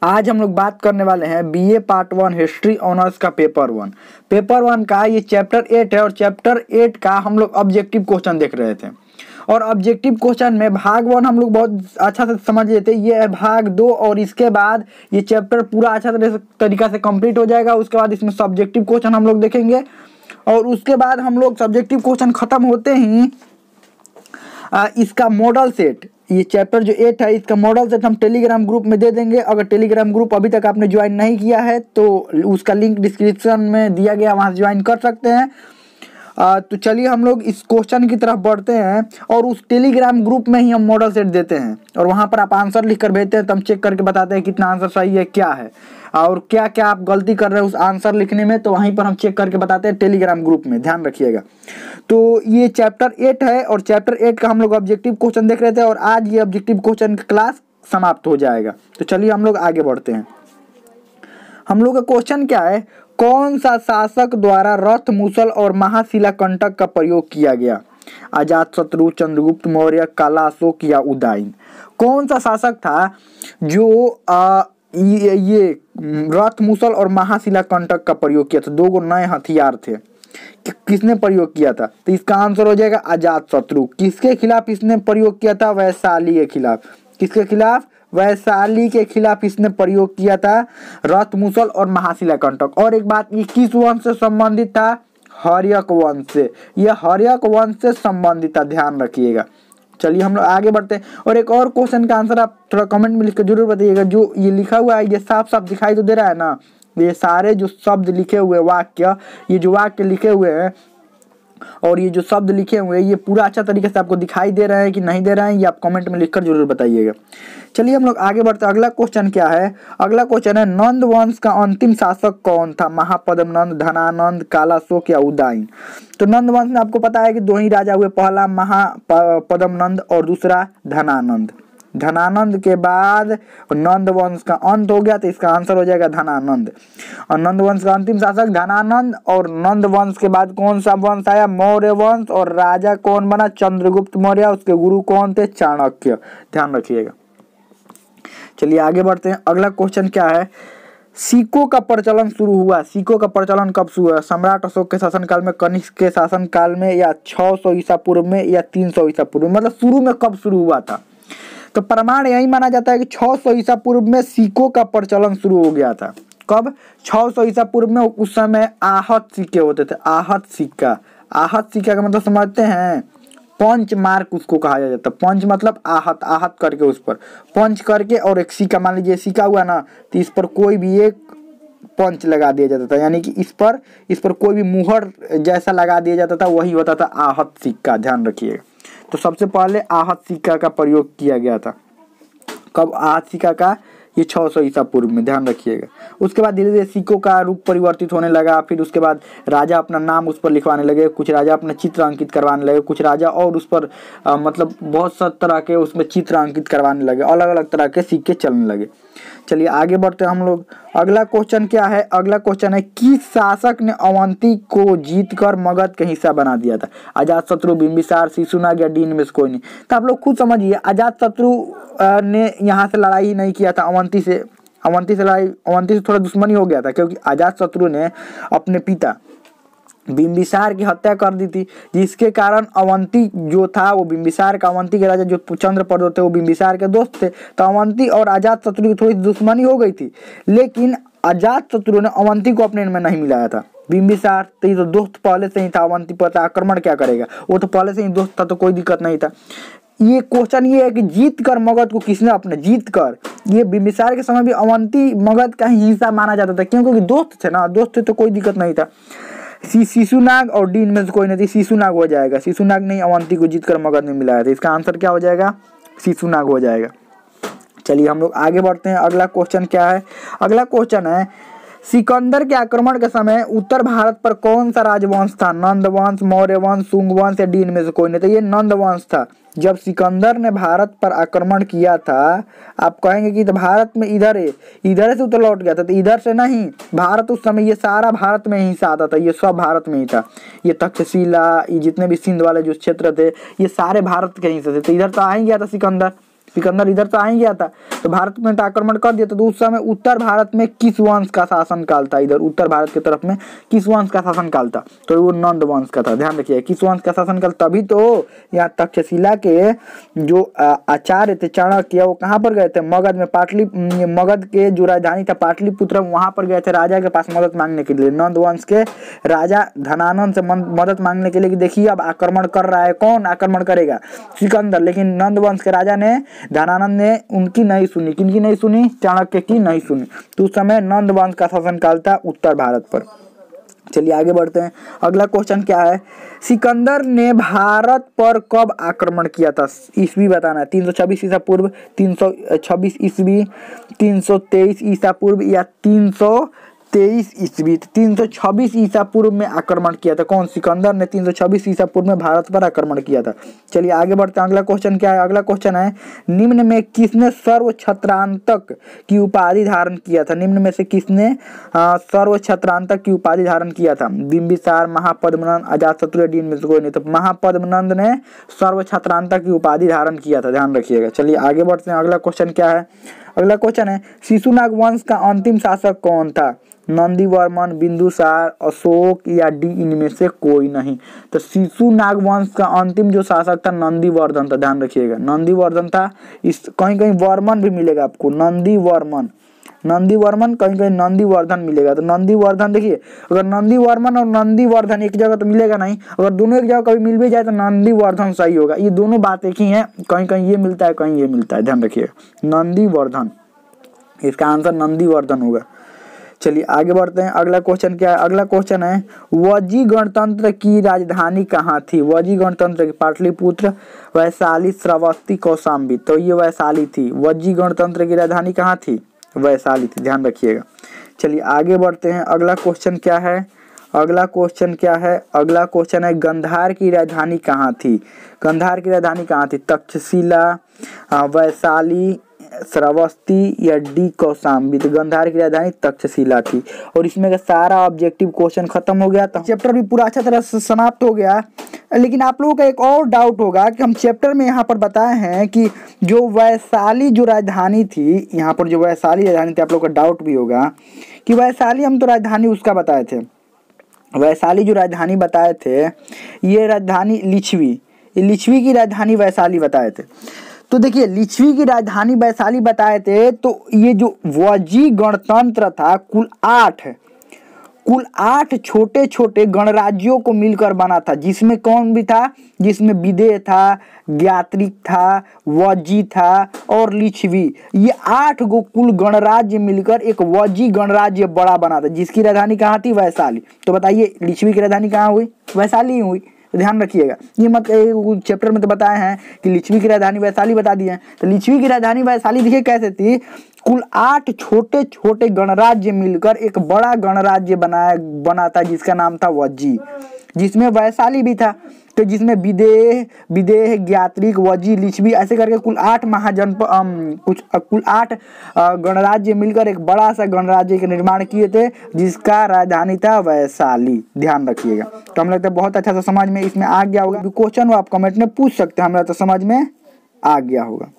आज हम लोग बात करने वाले हैं बीए पार्ट 1 हिस्ट्री ऑनर्स का पेपर वन का ये चैप्टर 8 है और चैप्टर 8 का हम लोग ऑब्जेक्टिव क्वेश्चन देख रहे थे। और ऑब्जेक्टिव क्वेश्चन में भाग 1 हम लोग बहुत अच्छा से समझ लेते, ये है भाग 2 और इसके बाद ये चैप्टर पूरा अच्छा तरीका से कंप्लीट हो जाएगा। उसके बाद इसमें सब्जेक्टिव क्वेश्चन हम लोग देखेंगे और उसके बाद हम लोग सब्जेक्टिव क्वेश्चन खत्म होते ही इसका मॉडल सेट, ये चैप्टर जो 8 है इसका मॉडल सेट हम टेलीग्राम ग्रुप में दे देंगे। अगर टेलीग्राम ग्रुप अभी तक आपने ज्वाइन नहीं किया है तो उसका लिंक डिस्क्रिप्शन में दिया गया, वहाँ से ज्वाइन कर सकते हैं। तो चलिए हम लोग इस क्वेश्चन की तरफ बढ़ते हैं और उस टेलीग्राम ग्रुप में ही हम मॉडल सेट देते हैं और वहाँ पर आप आंसर लिख कर भेजते हैं तो हम चेक करके बताते हैं कितना आंसर सही है, क्या है और क्या क्या आप गलती कर रहे हैं उस आंसर लिखने में, तो वहीं पर हम चेक करके बताते हैं टेलीग्राम ग्रुप में, ध्यान रखिएगा। तो ये चैप्टर 8 है और चैप्टर 8 का हम लोग ऑब्जेक्टिव क्वेश्चन देख रहे थे और आज ये ऑब्जेक्टिव क्वेश्चन का क्लास समाप्त हो जाएगा। तो चलिए हम लोग आगे बढ़ते हैं। हम लोग का क्वेश्चन क्या है, कौन सा शासक द्वारा रथ, मूसल और महाशिला कंटक का प्रयोग किया गया? अजातशत्रु, चंद्रगुप्त मौर्य, काला अशोक या उदयन? कौन सा शासक था जो ये रथ, मूसल और महाशिला कंटक का प्रयोग किया था? 2 नए हथियार थे, किसने प्रयोग किया था? तो इसका आंसर हो जाएगा अजातशत्रु। किसके खिलाफ इसने प्रयोग किया था? वैशाली के खिलाफ। किसके खिलाफ? वैशाली के खिलाफ इसने प्रयोग किया था रथ, मूसल और महाशिला कंटक। और एक बात, ये किस वंश से संबंधित था? हर्यक वंश से। यह हर्यक वंश से संबंधित था, ध्यान रखिएगा। चलिए हम लोग आगे बढ़ते हैं और एक और क्वेश्चन का आंसर आप थोड़ा कमेंट में लिख कर जरूर बताइएगा। जो ये लिखा हुआ है ये साफ साफ दिखाई तो दे रहा है ना? ये सारे जो शब्द लिखे हुए वाक्य, ये जो वाक्य लिखे हुए हैं और ये जो शब्द लिखे हुए हैं ये पूरा अच्छा तरीके से आपको दिखाई दे रहे हैं कि नहीं दे रहे हैं, ये आप कमेंट में लिखकर जरूर बताइएगा। चलिए हम लोग आगे बढ़ते हैं। अगला क्वेश्चन क्या है? अगला क्वेश्चन है नंद वंश का अंतिम शासक कौन था? महापद्मनंद, धनानंद, काला अशोक या उदयन? तो नंद वंश में आपको पता है कि 2 ही राजा हुए, पहला महापद्मनंद और दूसरा धनानंद। धनानंद के बाद नंद वंश का अंत हो गया तो इसका आंसर हो जाएगा धनानंद। और नंद वंश का अंतिम शासक धनानंद और नंद वंश के बाद कौन सा वंश आया? मौर्य वंश। और राजा कौन बना? चंद्रगुप्त मौर्य। उसके गुरु कौन थे? चाणक्य। ध्यान रखिएगा। चलिए आगे बढ़ते हैं। अगला क्वेश्चन क्या है? सिक्कों का प्रचलन शुरू हुआ। सिक्कों का प्रचलन कब शुरू हुआ? सम्राट अशोक के शासनकाल में, कनिष्क के शासनकाल में, या 600 ईसा पूर्व में, या 300 ईसा पूर्व में? मतलब शुरू में कब शुरू हुआ था? तो प्रमाण यही माना जाता है कि 600 ईसा पूर्व में सिक्कों का प्रचलन शुरू हो गया था। कब? 600 ईसा पूर्व में। उस समय आहत सिक्के होते थे। आहत सिक्का, आहत सिक्का का मतलब समझते हैं? पंच मार्क उसको कहा जाता है। पंच मतलब आहत, आहत करके उस पर पंच करके और एक सिक्का, मान लीजिए सिक्का हुआ ना तो इस पर कोई भी एक पंच लगा दिया जाता था, यानी कि इस पर कोई भी मुहर जैसा लगा दिया जाता था, वही होता था आहत सिक्का। ध्यान रखिएगा। तो सबसे पहले आहत सिक्का का प्रयोग किया गया था। कब? आहत सिक्का का ये 600 ईसा पूर्व में, ध्यान रखिएगा। उसके बाद धीरे धीरे सिक्कों का रूप परिवर्तित होने लगा। फिर उसके बाद राजा अपना नाम उस पर लिखवाने लगे, कुछ राजा अपना चित्र अंकित करवाने लगे, कुछ राजा और उस पर मतलब बहुत सा तरह के उसमें चित्र अंकित करवाने लगे, अलग अलग तरह के सिक्के चलने लगे। चलिए आगे बढ़ते हैं हम लोग। अगला क्वेश्चन क्या है? अगला क्वेश्चन है किस शासक ने अवंती को जीतकर मगध का हिस्सा बना दिया था? अजातशत्रु, बिंबिसार, शिशुनाग या डीन में से कोई नहीं? तो आप लोग खुद समझिए, अजातशत्रु ने यहाँ से लड़ाई ही नहीं किया था अवंती से। अवंती से थोड़ा दुश्मनी हो गया था क्योंकि अजातशत्रु ने अपने पिता बिंबिसार की हत्या कर दी थी, जिसके कारण अवंती जो था वो बिंबिसार का, अवंती के राजा जो चंद्रप्रद्योत थे वो बिंबिसार के दोस्त थे, तो अवंती और अजातशत्रु की थोड़ी दुश्मनी हो गई थी। लेकिन अजातशत्रु ने अवंती को अपने में नहीं मिलाया था। बिंबिसार तो ये तो दोस्त पहले से ही था, अवंती पर आक्रमण क्या करेगा, वो तो पहले से ही दोस्त था, तो कोई दिक्कत नहीं था। ये क्वेश्चन ये है कि जीत कर मगध को किसने अपने, जीत कर, ये बिंबिसार के समय भी अवंती मगध का ही हिस्सा माना जाता था क्योंकि दोस्त थे ना, दोस्त थे तो कोई दिक्कत नहीं था। शिशुनाग और डीन में से कोई नहीं थी, शिशुनाग हो जाएगा। शिशुनाग ने अवंती को जीतकर मगध में मिलाया था, इसका आंसर क्या हो जाएगा? शिशुनाग हो जाएगा। चलिए हम लोग आगे बढ़ते हैं। अगला क्वेश्चन क्या है? अगला क्वेश्चन है सिकंदर के आक्रमण के समय उत्तर भारत पर कौन सा राजवंश था? नंद वंश, मौर्य वंश, शुंग वंश या डीन में से कोई नहीं? तो ये नंद वंश था। जब सिकंदर ने भारत पर आक्रमण किया था, आप कहेंगे कि तो भारत में इधर से तो लौट गया था, तो इधर से नहीं, भारत उस समय ये सारा भारत में ही आता था, ये सब भारत में ही था। ये तक्षशिला, ये जितने भी सिंध वाले जो क्षेत्र थे ये सारे भारत के हिस्से थे, तो इधर तो आ ही गया था सिकंदर। सिकंदर इधर तो आ ही गया था, तो भारत में तो आक्रमण कर दिया। तो उस समय उत्तर भारत में किस वंश का शासन काल था? इधर उत्तर भारत की तरफ में किस वंश का शासन काल था? तो वो नंद वंश का था। ध्यान रखिए, किस वंश का शासन काल, तभी तो यहाँ तक्षशिला के जो आचार्य थे चाणक्य, वो कहाँ पर गए थे? मगध में, मगध के जो राजधानी था पाटलिपुत्र, वहां पर गए थे राजा के पास मदद मांगने के लिए। नंद वंश के राजा धनानंद से मदद मांगने के लिए कि देखिए अब आक्रमण कर रहा है, कौन आक्रमण करेगा? सिकंदर। लेकिन नंद वंश के राजा ने, धनानंद ने उनकी नहीं सुनी। किनकी नहीं सुनी? चाणक्य की नहीं सुनी। तो उस समय नंद वंश का शासनकाल था उत्तर भारत पर। चलिए आगे बढ़ते हैं। अगला क्वेश्चन क्या है? सिकंदर ने भारत पर कब आक्रमण किया था? ईस्वी बताना है। 326 ईसा पूर्व, 326 ईस्वी, 323 ईसा पूर्व या 323 ईस्वी। 326 ईसा पूर्व में आक्रमण किया था। कौन? सिकंदर ने 326 ईसा पूर्व में भारत पर आक्रमण किया था। चलिए आगे बढ़ते हैं। अगला क्वेश्चन क्या है? अगला क्वेश्चन है, निम्न में किसने सर्व छत्रांतक की उपाधि धारण किया था? निम्न में से किसने सर्व छत्रांतक की उपाधि धारण किया था? बिंबिसार, महापद्मनंद, अजातशत्रु, डी में से कोई नहीं। तो महापद्मनंद ने सर्व छत्रांतक की उपाधि धारण किया था। ध्यान रखिएगा। चलिए आगे बढ़ते हैं। अगला क्वेश्चन क्या है? अगला क्वेश्चन है, शिशुनाग वंश का अंतिम शासक कौन था? नंदीवर्मन, बिंदुसार, अशोक या डी इनमें से कोई नहीं। तो शिशुनाग वंश का अंतिम जो शासक था नंदीवर्धन था। ध्यान रखिएगा, नंदीवर्धन था। इस कहीं कहीं वर्मन भी मिलेगा आपको, नंदीवर्मन, नंदीवर्मन, कहीं कहीं नंदीवर्धन मिलेगा। तो नंदीवर्धन, देखिए अगर नंदीवर्मन और नंदीवर्धन एक जगह तो मिलेगा नहीं, अगर दोनों एक जगह कभी मिल भी जाए तो नंदीवर्धन सही होगा। ये दोनों बात एक ही है, कहीं कहीं ये मिलता है, कहीं ये मिलता है। ध्यान रखिएगा, नंदीवर्धन, इसका आंसर नंदीवर्धन होगा। चलिए आगे बढ़ते हैं। अगला क्वेश्चन क्या है? अगला क्वेश्चन है, वज्जी गणतंत्र की राजधानी कहाँ थी? वज्जी गणतंत्र की पाटलिपुत्र, वैशाली, श्रावस्ती, कौशाम्बी। तो ये वैशाली थी। वज्जी गणतंत्र की राजधानी कहाँ थी? वैशाली थी। ध्यान रखिएगा। चलिए आगे बढ़ते हैं। अगला क्वेश्चन क्या है? अगला क्वेश्चन क्या है? अगला क्वेश्चन है, गंधार की राजधानी कहाँ थी? गंधार की राजधानी कहाँ थी? तक्षशिला, वैशाली, श्रावस्ती या डी कौशाम्बी। तो गंधार की राजधानी तक्षशिला थी। और इसमें का सारा ऑब्जेक्टिव क्वेश्चन खत्म हो गया। तो चैप्टर भी पूरा अच्छा तरह से समाप्त हो गया। लेकिन आप लोगों का एक और डाउट होगा कि हम चैप्टर में यहाँ पर बताए हैं कि जो वैशाली जो राजधानी थी, यहाँ पर जो वैशाली राजधानी थी, आप लोगों का डाउट भी होगा कि वैशाली हम तो राजधानी उसका बताए थे। वैशाली जो राजधानी बताए थे, ये राजधानी लिच्छवी, लिच्छवी की राजधानी वैशाली बताए थे। तो देखिए, लिच्छवी की राजधानी वैशाली बताए थे। तो ये जो वज्जी गणतंत्र था, कुल आठ छोटे छोटे गणराज्यों को मिलकर बना था। जिसमें कौन भी था? जिसमें विदेह था, ज्ञात्रिक था, वज्जी था और लिच्छवी। ये 8 गो कुल गणराज्य मिलकर एक वज्जी गणराज्य बड़ा बना था, जिसकी राजधानी कहाँ थी? वैशाली। तो बताइए, लिच्छवी की राजधानी कहाँ हुई? वैशाली हुई। ध्यान रखिएगा, ये मत चैप्टर में तो बताए हैं कि लिच्छवी की राजधानी वैशाली बता दिए हैं। तो लिच्छवी की राजधानी वैशाली देखिए कैसे थी? कुल 8 छोटे छोटे गणराज्य मिलकर एक बड़ा गणराज्य बना था, जिसका नाम था वज्जी, जिसमें वैशाली भी था। तो जिसमें विदेह, ज्ञात्रिक, वज्जी, लिच्छवी ऐसे करके कुल 8 कुल 8 गणराज्य मिलकर एक बड़ा सा गणराज्य का निर्माण किए थे, जिसका राजधानी था वैशाली। ध्यान रखिएगा। तो हमें लगता है बहुत अच्छा सा समझ में इसमें आ गया होगा। क्वेश्चन वो आप कमेंट में पूछ सकते हैं, हमें तो समझ में आ गया होगा।